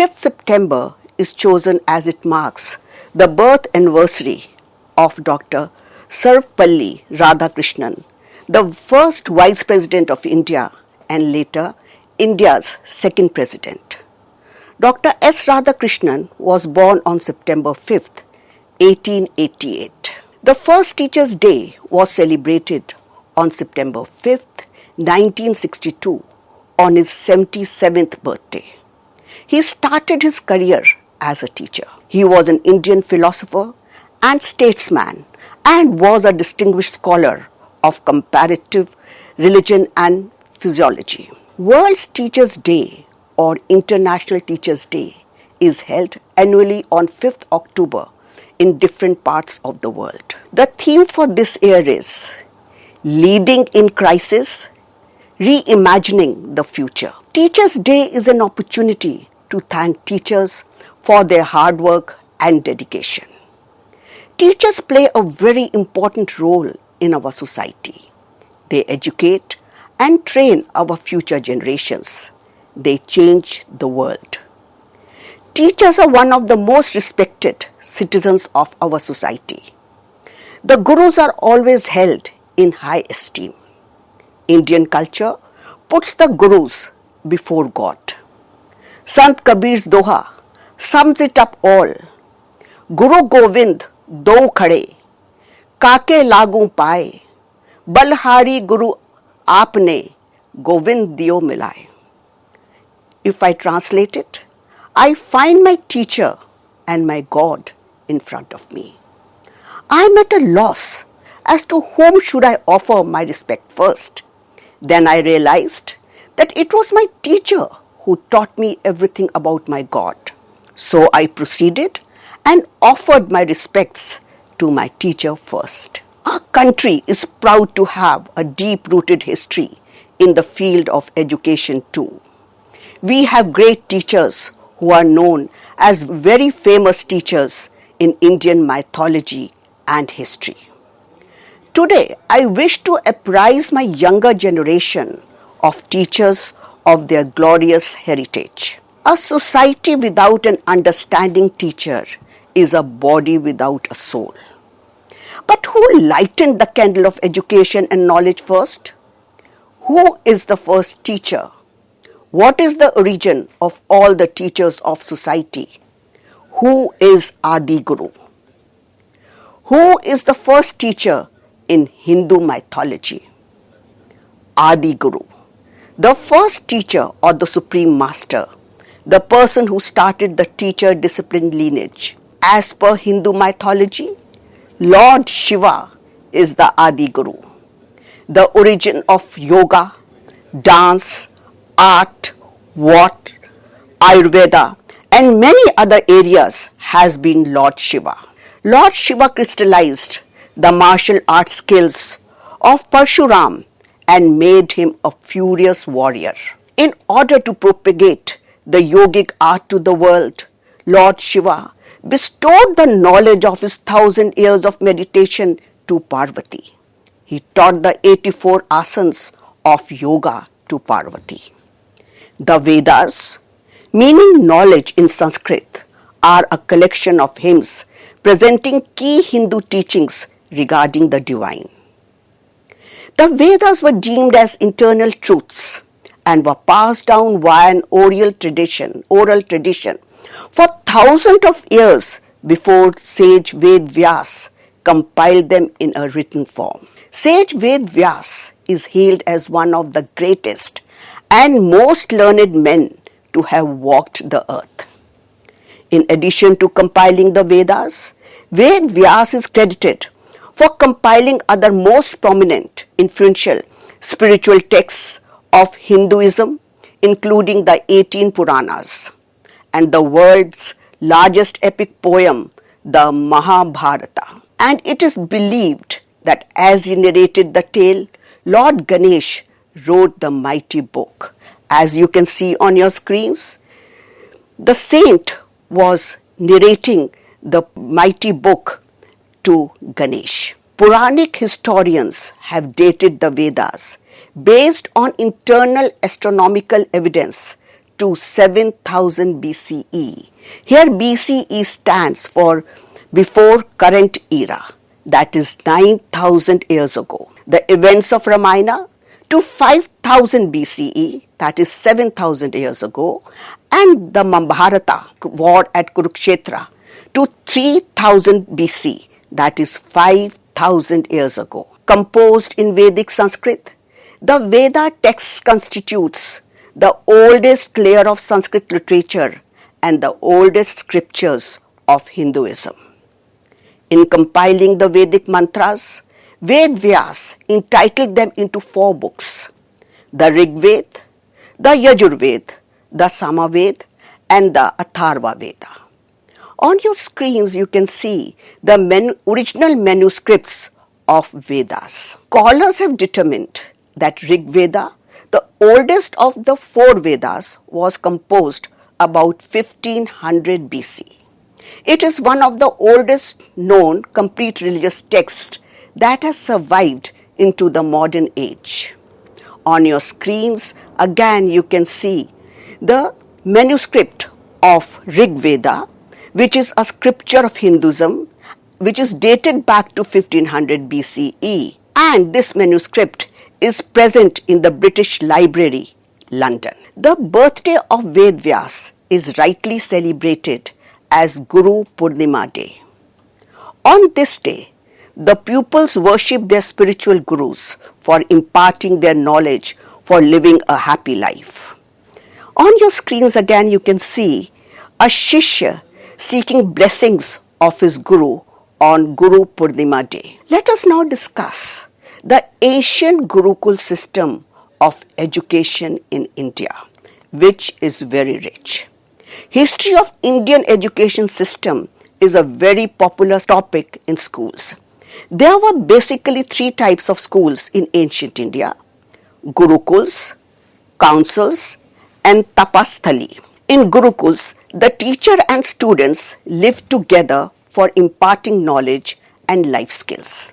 5th September is chosen as it marks the birth anniversary of Dr. Sarvepalli Radhakrishnan, the first Vice President of India and later India's second President. Dr. S. Radhakrishnan was born on September 5th, 1888. The first Teachers' Day was celebrated on September 5th, 1962, on his 77th birthday. He started his career as a teacher. He was an Indian philosopher and statesman and was a distinguished scholar of comparative religion and physiology. World Teachers' Day or International Teachers' Day is held annually on 5th October in different parts of the world. The theme for this year is Leading in Crisis, Reimagining the Future. Teachers' Day is an opportunity to thank teachers for their hard work and dedication. Teachers play a very important role in our society. They educate and train our future generations. They change the world. Teachers are one of the most respected citizens of our society. The gurus are always held in high esteem. Indian culture puts the gurus before God. Sant Kabir's Doha sums it up all. Guru Govind do khade, काके लागू पाए, बलहारी गुरु आपने गोविंद दियो मिलाए. If I translate it, I find my teacher and my God in front of me. I am at a loss as to whom should I offer my respect first. Then I realized that it was my teacher who taught me everything about my God. So I proceeded and offered my respects to my teacher first. Our country is proud to have a deep-rooted history in the field of education too. We have great teachers who are known as very famous teachers in Indian mythology and history. Today, I wish to apprise my younger generation of teachers of their glorious heritage. A society without an understanding teacher is a body without a soul. But who lightened the candle of education and knowledge first? Who is the first teacher? What is the origin of all the teachers of society? Who is Adi Guru? Who is the first teacher in Hindu mythology? Adi Guru, the first teacher or the supreme master, the person who started the teacher discipline lineage. As per Hindu mythology, Lord Shiva is the Adi Guru. The origin of yoga, dance, art, Ayurveda, and many other areas has been Lord Shiva. Lord Shiva crystallized the martial art skills of Parshuram and made him a furious warrior. In order to propagate the yogic art to the world, Lord Shiva bestowed the knowledge of his 1,000 years of meditation to Parvati. He taught the 84 asanas of yoga to Parvati. The Vedas, meaning knowledge in Sanskrit, are a collection of hymns presenting key Hindu teachings regarding the divine. The Vedas were deemed as internal truths and were passed down via an oral tradition for thousands of years before sage Ved Vyas compiled them in a written form. Sage Ved Vyas is hailed as one of the greatest and most learned men to have walked the earth. In addition to compiling the Vedas, Ved Vyas is credited for compiling other most prominent, influential spiritual texts of Hinduism, including the 18 Puranas and the world's largest epic poem, the Mahabharata. And it is believed that as he narrated the tale, Lord Ganesh wrote the mighty book. As you can see on your screens, the saint was narrating the mighty book to Ganesh. Puranic historians have dated the Vedas based on internal astronomical evidence to 7000 BCE. Here BCE stands for before current era, that is 9000 years ago. The events of Ramayana to 5000 BCE, that is 7000 years ago, and the Mahabharata war at Kurukshetra to 3000 BC, that is 5000 years ago. Composed in Vedic Sanskrit, the Veda text constitutes the oldest layer of Sanskrit literature and the oldest scriptures of Hinduism. In compiling the Vedic mantras, Ved Vyas entitled them into 4 books: the Rig Veda, the Yajur Veda, the Samaveda, and the Atharva Veda. On your screens, you can see the original manuscripts of Vedas. Scholars have determined that Rig Veda, the oldest of the 4 Vedas, was composed about 1500 BC. It is one of the oldest known complete religious texts that has survived into the modern age. On your screens, again you can see the manuscript of Rig Veda, which is a scripture of Hinduism, which is dated back to 1500 BCE. And this manuscript is present in the British Library, London. The birthday of Ved Vyas is rightly celebrated as Guru Purnima Day. On this day, the pupils worship their spiritual gurus for imparting their knowledge for living a happy life. On your screens again you can see a Shishya seeking blessings of his Guru on Guru Purnima Day. Let us now discuss the ancient Gurukul system of education in India, which is very rich. History of Indian education system is a very popular topic in schools. There were basically 3 types of schools in ancient India: Gurukuls, councils, and tapasthali. In Gurukuls, the teacher and students lived together for imparting knowledge and life skills.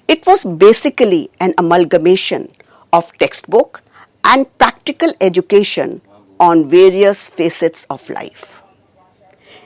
It was basically an amalgamation of textbook and practical education on various facets of life.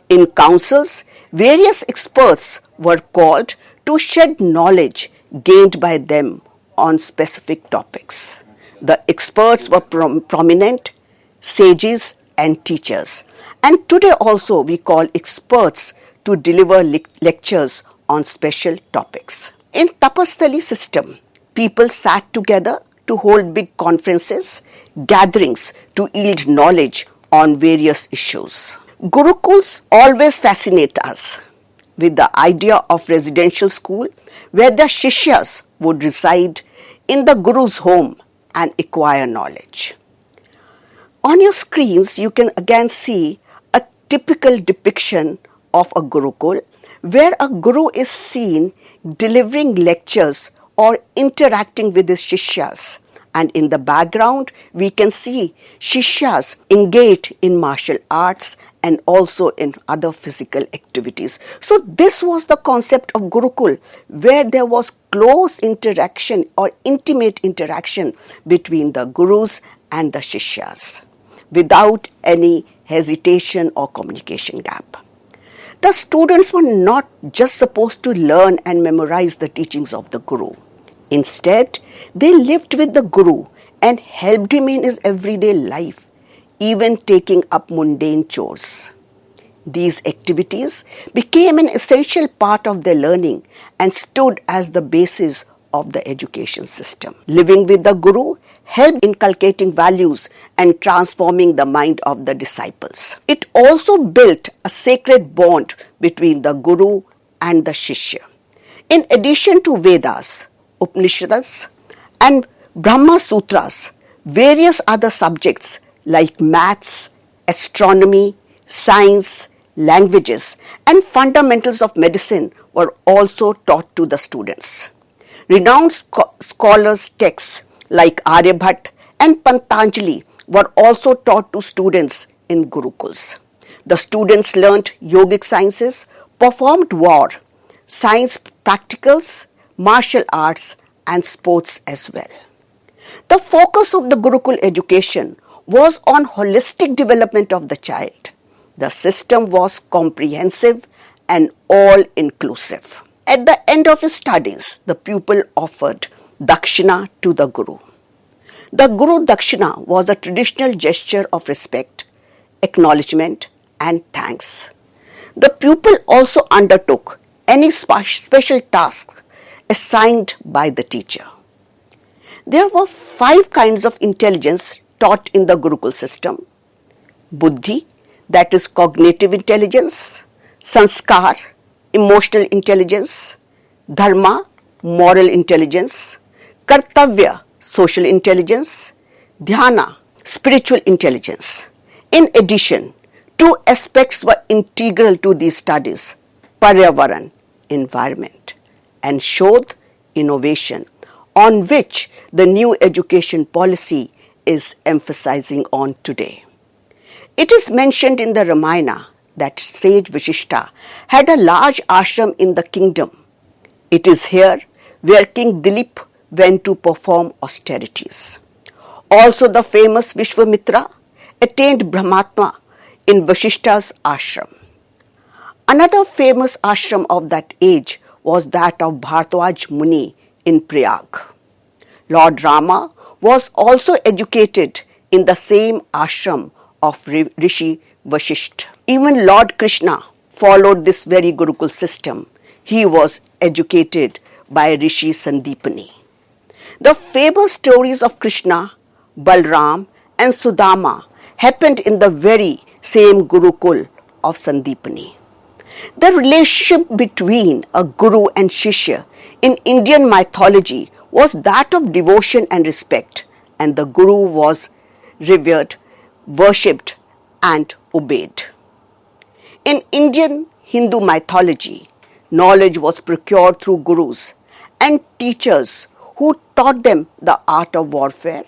In councils, various experts were called to shed knowledge gained by them on specific topics. The experts were prominent sages and teachers, and today also we call experts to deliver lectures on special topics. In Tapasthali system, people sat together to hold big conferences, gatherings to yield knowledge on various issues. Gurukuls always fascinate us with the idea of residential school where the Shishyas would reside in the Guru's home and acquire knowledge. On your screens, you can again see a typical depiction of a Gurukul where a Guru is seen delivering lectures or interacting with his Shishyas. And in the background, we can see Shishyas engaged in martial arts and also in other physical activities. So this was the concept of Gurukul, where there was close interaction or intimate interaction between the Gurus and the Shishyas, without any hesitation or communication gap. The students were not just supposed to learn and memorize the teachings of the Guru. Instead, they lived with the Guru and helped him in his everyday life, even taking up mundane chores. These activities became an essential part of their learning and stood as the basis of the education system. Living with the Guru helped inculcating values and transforming the mind of the disciples. It also built a sacred bond between the Guru and the Shishya. In addition to Vedas, Upanishads, and Brahma Sutras, various other subjects like maths, astronomy, science, languages, and fundamentals of medicine were also taught to the students. Renowned scholars' texts like Aryabhat and Pantanjali were also taught to students in Gurukuls. The students learnt yogic sciences, performed war, science practicals, martial arts, and sports as well. The focus of the Gurukul education was on holistic development of the child. The system was comprehensive and all-inclusive. At the end of his studies, the pupil offered dakshina to the guru. The guru dakshina was a traditional gesture of respect, acknowledgement, and thanks. The pupil also undertook any special task assigned by the teacher. There were 5 kinds of intelligence taught in the Gurukul system: buddhi, that is cognitive intelligence; sanskar, emotional intelligence; dharma, moral intelligence; kartavya, social intelligence; dhyana, spiritual intelligence. In addition, 2 aspects were integral to these studies: paryavaran, environment, and shodh, innovation, on which the new education policy is emphasizing on today. It is mentioned in the Ramayana that sage Vashishta had a large ashram in the kingdom. It is here where King Dilip went to perform austerities. Also the famous Vishwamitra attained Brahmatma in Vashishta's ashram. Another famous ashram of that age was that of Bharadwaj Muni in Prayag. Lord Rama was also educated in the same ashram of Rishi Vashisht. Even Lord Krishna followed this very Gurukul system. He was educated by Rishi Sandipani. The famous stories of Krishna, Balram, and Sudama happened in the very same Gurukul of Sandipani. The relationship between a guru and shishya in Indian mythology was that of devotion and respect, and the guru was revered, worshipped, and obeyed. In Indian Hindu mythology, knowledge was procured through gurus and teachers who taught them the art of warfare,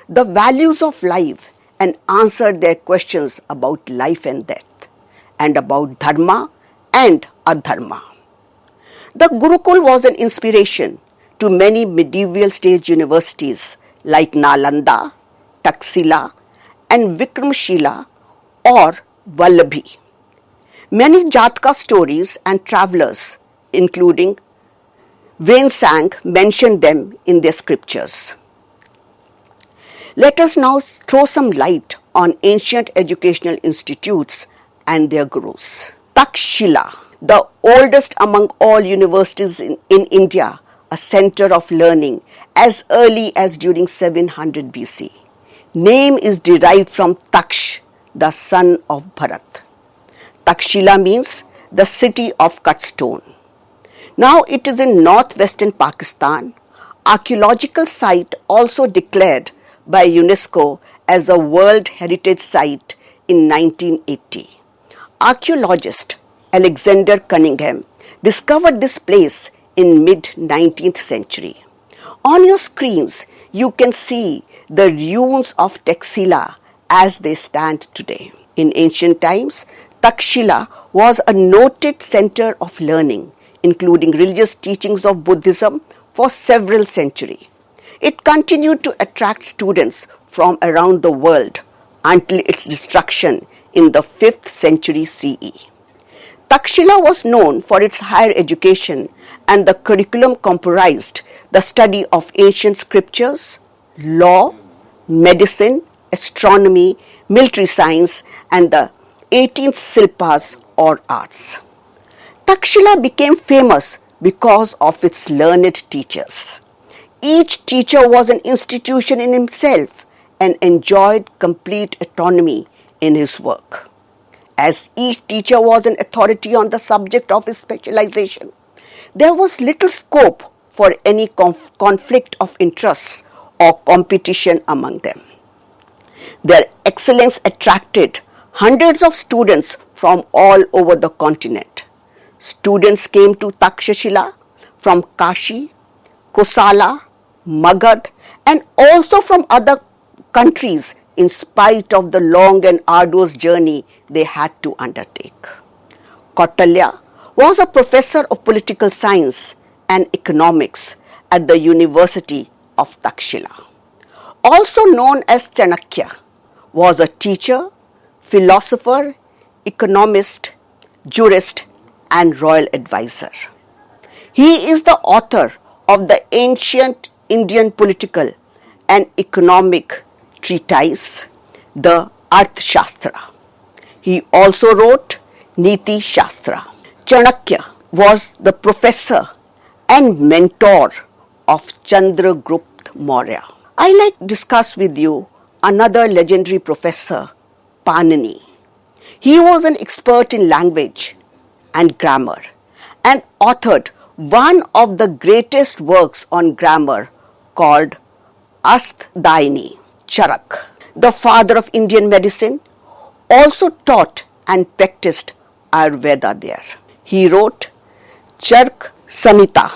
the values of life, and answered their questions about life and death, and about dharma and adharma. The Gurukul was an inspiration to many medieval state universities like Nalanda, Taxila, and Vikramshila or Vallabhi. Many Jatka stories and travelers, including Wensang, mentioned them in their scriptures. Let us now throw some light on ancient educational institutes and their gurus. Takshila, the oldest among all universities in India, a center of learning as early as during 700 BC. Name is derived from Taksh, the son of Bharat. Takshila means the city of cut stone. Now it is in northwestern Pakistan, archaeological site also declared by UNESCO as a World Heritage Site in 1980. Archaeologist Alexander Cunningham discovered this place in mid-19th century. On your screens, you can see the ruins of Taxila as they stand today. In ancient times, Takshila was a noted center of learning, including religious teachings of Buddhism for several centuries. It continued to attract students from around the world until its destruction in the 5th century CE. Takshila was known for its higher education, and the curriculum comprised the study of ancient scriptures, law, medicine, astronomy, military science, and the 18th Silpas or arts. Takshila became famous because of its learned teachers. Each teacher was an institution in himself and enjoyed complete autonomy in his work. As each teacher was an authority on the subject of his specialization, there was little scope for any conflict of interests or competition among them. Their excellence attracted hundreds of students from all over the continent. Students came to Takshashila from Kashi, Kosala, Magad, and also from other countries in spite of the long and arduous journey they had to undertake. Kautilya was a professor of political science and economics at the University of Takshila. Also known as Chanakya, was a teacher, philosopher, economist, jurist, and royal advisor. He is the author of the ancient Indian political and economic treatise, the Arthashastra. He also wrote Niti Shastra. Chanakya was the professor and mentor of Chandragupta Maurya. I like to discuss with you another legendary professor, Panini. He was an expert in language and grammar and authored one of the greatest works on grammar called Astdaini Charak. The father of Indian medicine also taught and practiced Ayurveda there. He wrote Chark Samhita,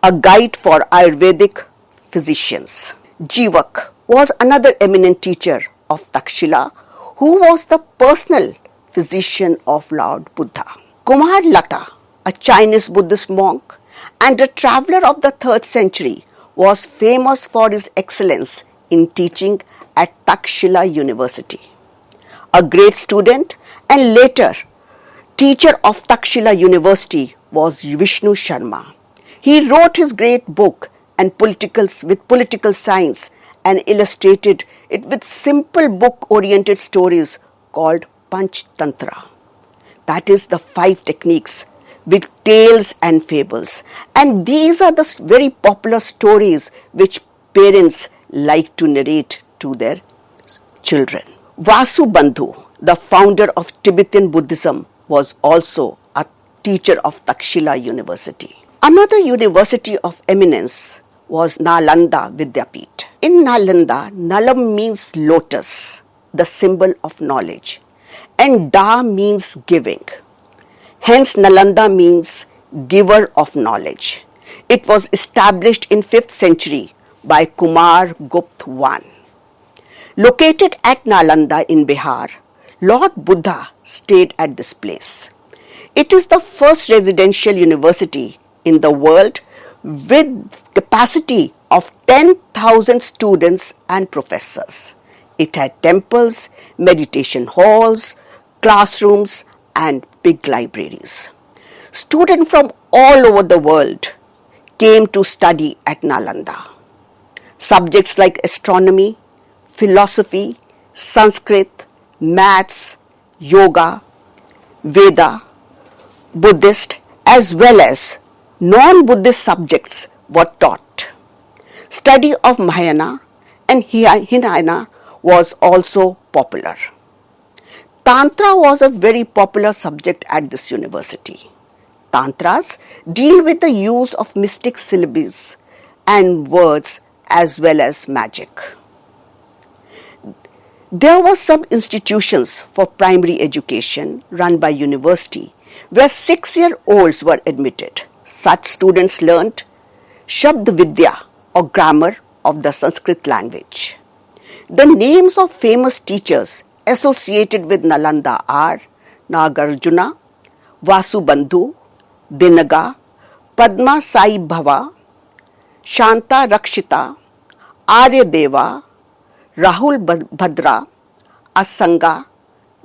a guide for Ayurvedic physicians. Jivak was another eminent teacher of Takshila who was the personal physician of Lord Buddha. Kumar Latta, a Chinese Buddhist monk and a traveler of the 3rd century, was famous for his excellence in teaching at Takshila University. A great student and later teacher of Takshila University was Vishnu Sharma. He wrote his great book with political science and illustrated it with simple book-oriented stories called Panchtantra. That is the 5 techniques with tales and fables. And these are the very popular stories which parents like to narrate to their children. Vasubandhu, the founder of Tibetan Buddhism, was also a teacher of Takshila University. Another university of eminence was Nalanda Vidyapith. In Nalanda, Nalam means lotus, the symbol of knowledge, and Da means giving. Hence, Nalanda means giver of knowledge. It was established in 5th century by Kumar Gupta I. Located at Nalanda in Bihar, Lord Buddha stayed at this place. It is the first residential university in the world with capacity of 10,000 students and professors. It had temples, meditation halls, classrooms, and big libraries. Students from all over the world came to study at Nalanda. Subjects like astronomy, philosophy, Sanskrit, maths, yoga, Veda, Buddhist, as well as non-Buddhist subjects were taught. Study of Mahayana and Hinayana was also popular. Tantra was a very popular subject at this university. Tantras deal with the use of mystic syllables and words as well as magic. There were some institutions for primary education run by university where 6-year-olds were admitted. Such students learnt Shabd Vidya or grammar of the Sanskrit language. The names of famous teachers associated with Nalanda are Nagarjuna, Vasubandhu, Dinaga, Padma Sai Bhava, Shanta Rakshita, Aryadeva, Rahul Bhadra, Asanga,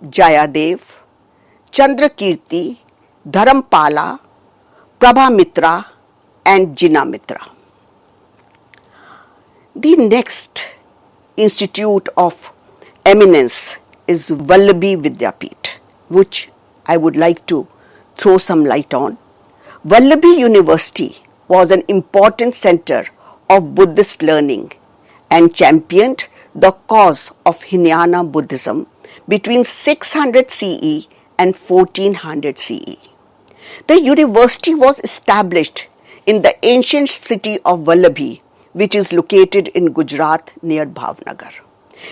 Jayadev, Chandrakirti, Dharampala, Prabha Mitra, and Jina Mitra. The next institute of eminence is Vallabhi Vidyapith, which I would like to throw some light on. Vallabhi University was an important center of Buddhist learning and championed the cause of Hinayana Buddhism between 600 CE and 1400 CE. The university was established in the ancient city of Vallabhi, which is located in Gujarat near Bhavnagar.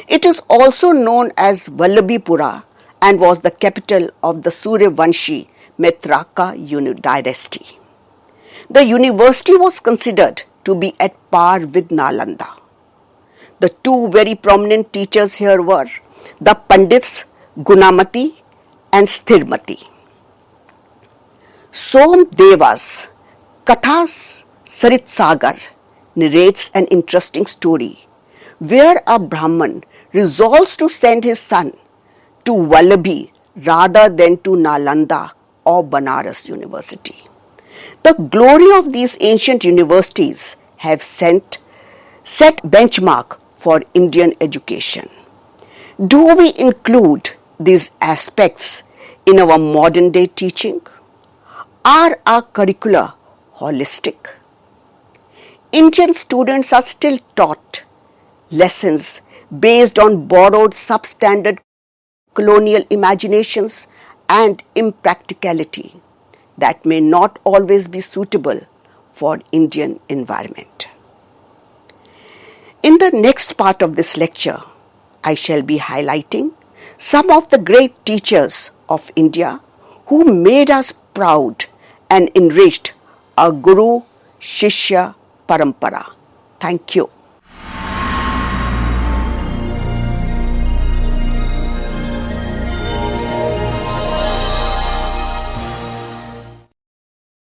It is also known as Vallabhipura and was the capital of the Suryavanshi Metraka dynasty. The university was considered to be at par with Nalanda. The 2 very prominent teachers here were the Pandits Gunamati and Sthirmati. Som Deva's Kathas Sarit Sagar narrates an interesting story where a Brahman resolves to send his son to Vallabhi rather than to Nalanda or Banaras University. The glory of these ancient universities have set benchmark for Indian education. Do we include these aspects in our modern day teaching? Are our curricula holistic? Indian students are still taught lessons based on borrowed substandard colonial imaginations and impracticality that may not always be suitable for Indian environment. In the next part of this lecture, I shall be highlighting some of the great teachers of India who made us proud and enriched our Guru Shishya Parampara. Thank you.